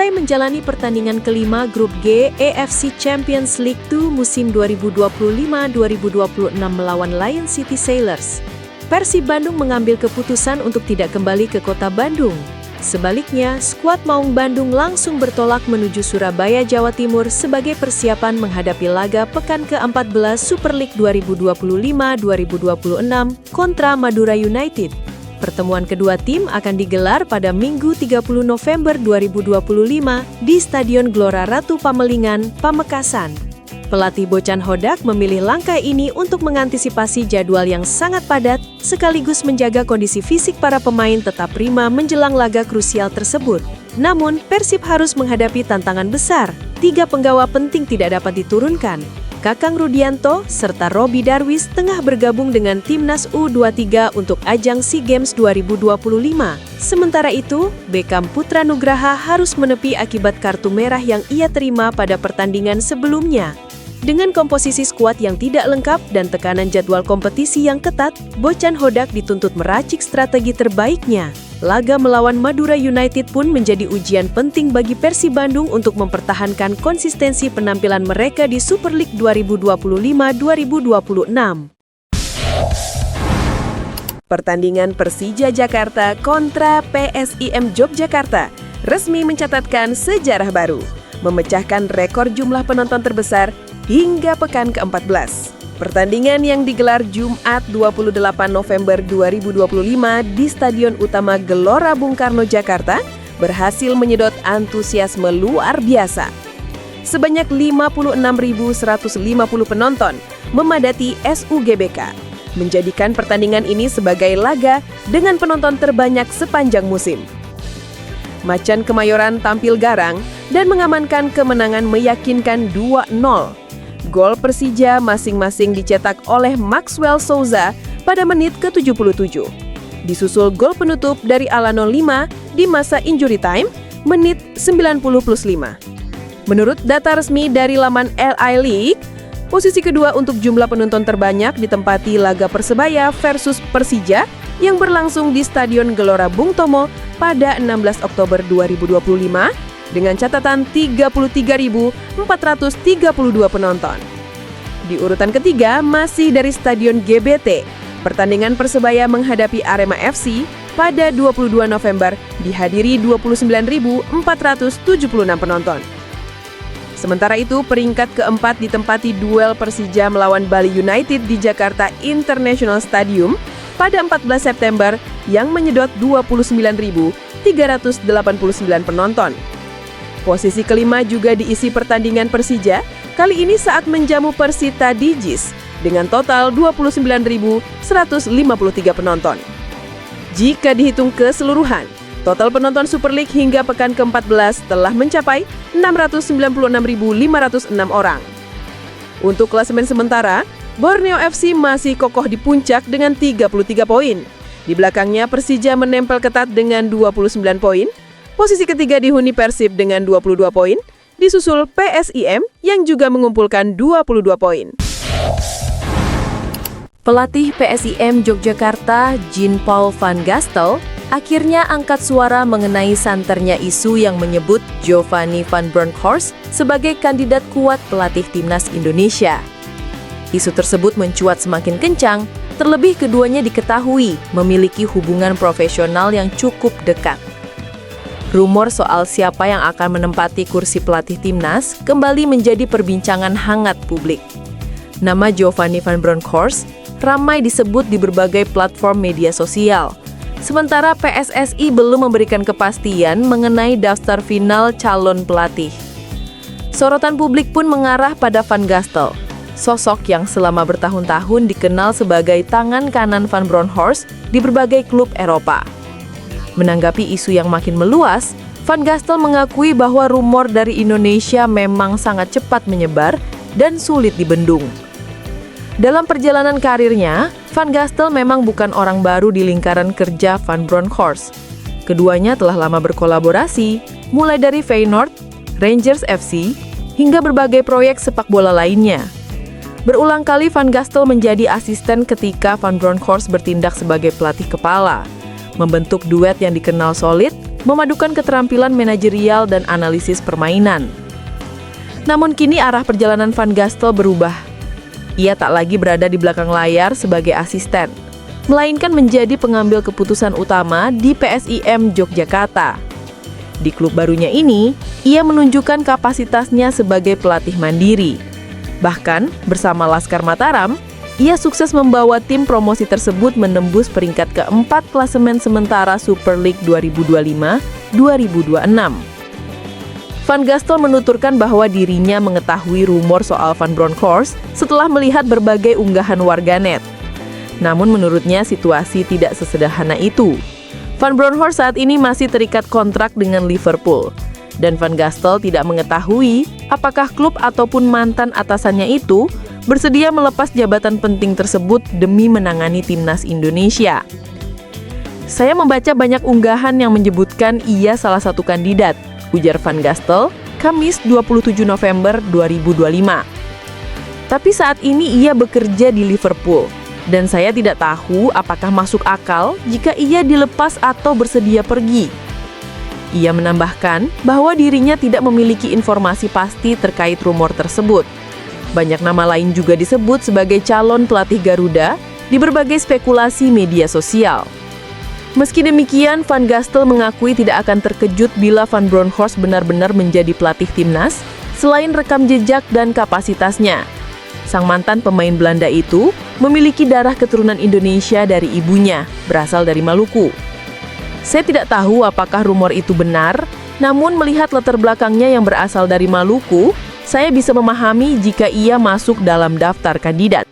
Usai menjalani pertandingan kelima Grup G AFC Champions League 2 musim 2025-2026 melawan Lion City Sailors, Persib Bandung mengambil keputusan untuk tidak kembali ke kota Bandung. Sebaliknya, skuad Maung Bandung langsung bertolak menuju Surabaya, Jawa Timur sebagai persiapan menghadapi laga pekan ke-14 Super League 2025-2026 kontra Madura United. Pertemuan kedua tim akan digelar pada Minggu 30 November 2025 di Stadion Gelora Ratu Pamelingan, Pamekasan. Pelatih Bocan Hodak memilih langkah ini untuk mengantisipasi jadwal yang sangat padat, sekaligus menjaga kondisi fisik para pemain tetap prima menjelang laga krusial tersebut. Namun, Persib harus menghadapi tantangan besar. 3 penggawa penting tidak dapat diturunkan. Kakang Rudianto serta Robby Darwis tengah bergabung dengan Timnas U23 untuk ajang SEA Games 2025. Sementara itu, Beckham Putra Nugraha harus menepi akibat kartu merah yang ia terima pada pertandingan sebelumnya. Dengan komposisi skuad yang tidak lengkap dan tekanan jadwal kompetisi yang ketat, Bocan Hodak dituntut meracik strategi terbaiknya. Laga melawan Madura United pun menjadi ujian penting bagi Persib Bandung untuk mempertahankan konsistensi penampilan mereka di Super League 2025-2026. Pertandingan Persija Jakarta kontra PSIM Yogyakarta resmi mencatatkan sejarah baru, memecahkan rekor jumlah penonton terbesar hingga pekan ke-14. Pertandingan yang digelar Jumat 28 November 2025 di Stadion Utama Gelora Bung Karno, Jakarta berhasil menyedot antusiasme luar biasa. Sebanyak 56.150 penonton memadati SUGBK, menjadikan pertandingan ini sebagai laga dengan penonton terbanyak sepanjang musim. Macan Kemayoran tampil garang dan mengamankan kemenangan meyakinkan 2-0. Gol Persija masing-masing dicetak oleh Maxwell Souza pada menit ke-77. Disusul gol penutup dari Alano 5 di masa injury time, menit 90+5. Menurut data resmi dari laman LI League, posisi kedua untuk jumlah penonton terbanyak ditempati laga Persebaya versus Persija yang berlangsung di Stadion Gelora Bung Tomo pada 16 Oktober 2025 dengan catatan 33.432 penonton. Di urutan ketiga masih dari Stadion GBT, pertandingan Persebaya menghadapi Arema FC pada 22 November dihadiri 29.476 penonton. Sementara itu, peringkat keempat ditempati duel Persija melawan Bali United di Jakarta International Stadium pada 14 September yang menyedot 29.389 penonton. Posisi kelima juga diisi pertandingan Persija, kali ini saat menjamu Persita di JIS dengan total 29.153 penonton. Jika dihitung keseluruhan, total penonton Super League hingga pekan ke-14 telah mencapai 696.506 orang. Untuk klasemen sementara, Borneo FC masih kokoh di puncak dengan 33 poin. Di belakangnya Persija menempel ketat dengan 29 poin. Posisi ketiga dihuni Persib dengan 22 poin, disusul PSIM yang juga mengumpulkan 22 poin. Pelatih PSIM Yogyakarta, Jean-Paul van Gastel, akhirnya angkat suara mengenai santernya isu yang menyebut Giovanni van Bronckhorst sebagai kandidat kuat pelatih timnas Indonesia. Isu tersebut mencuat semakin kencang, terlebih keduanya diketahui memiliki hubungan profesional yang cukup dekat. Rumor soal siapa yang akan menempati kursi pelatih timnas kembali menjadi perbincangan hangat publik. Nama Giovanni van Bronckhorst ramai disebut di berbagai platform media sosial. Sementara PSSI belum memberikan kepastian mengenai daftar final calon pelatih. Sorotan publik pun mengarah pada Van Gastel, sosok yang selama bertahun-tahun dikenal sebagai tangan kanan Van Bronckhorst di berbagai klub Eropa. Menanggapi isu yang makin meluas, Van Gastel mengakui bahwa rumor dari Indonesia memang sangat cepat menyebar dan sulit dibendung. Dalam perjalanan karirnya, Van Gastel memang bukan orang baru di lingkaran kerja Van Bronckhorst. Keduanya telah lama berkolaborasi, mulai dari Feyenoord, Rangers FC, hingga berbagai proyek sepak bola lainnya. Berulang kali Van Gastel menjadi asisten ketika Van Bronckhorst bertindak sebagai pelatih kepala, membentuk duet yang dikenal solid memadukan keterampilan manajerial dan analisis permainan. Namun kini arah perjalanan Van Gastel berubah. Ia tak lagi berada di belakang layar sebagai asisten, melainkan menjadi pengambil keputusan utama di PSIM Yogyakarta. Di klub barunya ini, ia menunjukkan kapasitasnya sebagai pelatih mandiri. Bahkan, bersama Laskar Mataram, ia sukses membawa tim promosi tersebut menembus peringkat keempat klasemen sementara Super League 2025-2026. Van Gastel menuturkan bahwa dirinya mengetahui rumor soal Van Bronckhorst setelah melihat berbagai unggahan warganet. Namun menurutnya situasi tidak sesederhana itu. Van Bronckhorst saat ini masih terikat kontrak dengan Liverpool. Dan Van Gastel tidak mengetahui apakah klub ataupun mantan atasannya itu bersedia melepas jabatan penting tersebut demi menangani timnas Indonesia. Saya membaca banyak unggahan yang menyebutkan ia salah satu kandidat, ujar Van Gastel, Kamis 27 November 2025. Tapi saat ini ia bekerja di Liverpool, dan saya tidak tahu apakah masuk akal jika ia dilepas atau bersedia pergi. Ia menambahkan bahwa dirinya tidak memiliki informasi pasti terkait rumor tersebut. Banyak nama lain juga disebut sebagai calon pelatih Garuda di berbagai spekulasi media sosial. Meski demikian, Van Gastel mengakui tidak akan terkejut bila Van Bronckhorst benar-benar menjadi pelatih timnas, selain rekam jejak dan kapasitasnya. Sang mantan pemain Belanda itu memiliki darah keturunan Indonesia dari ibunya, berasal dari Maluku. Saya tidak tahu apakah rumor itu benar, namun melihat latar belakangnya yang berasal dari Maluku, saya bisa memahami jika ia masuk dalam daftar kandidat.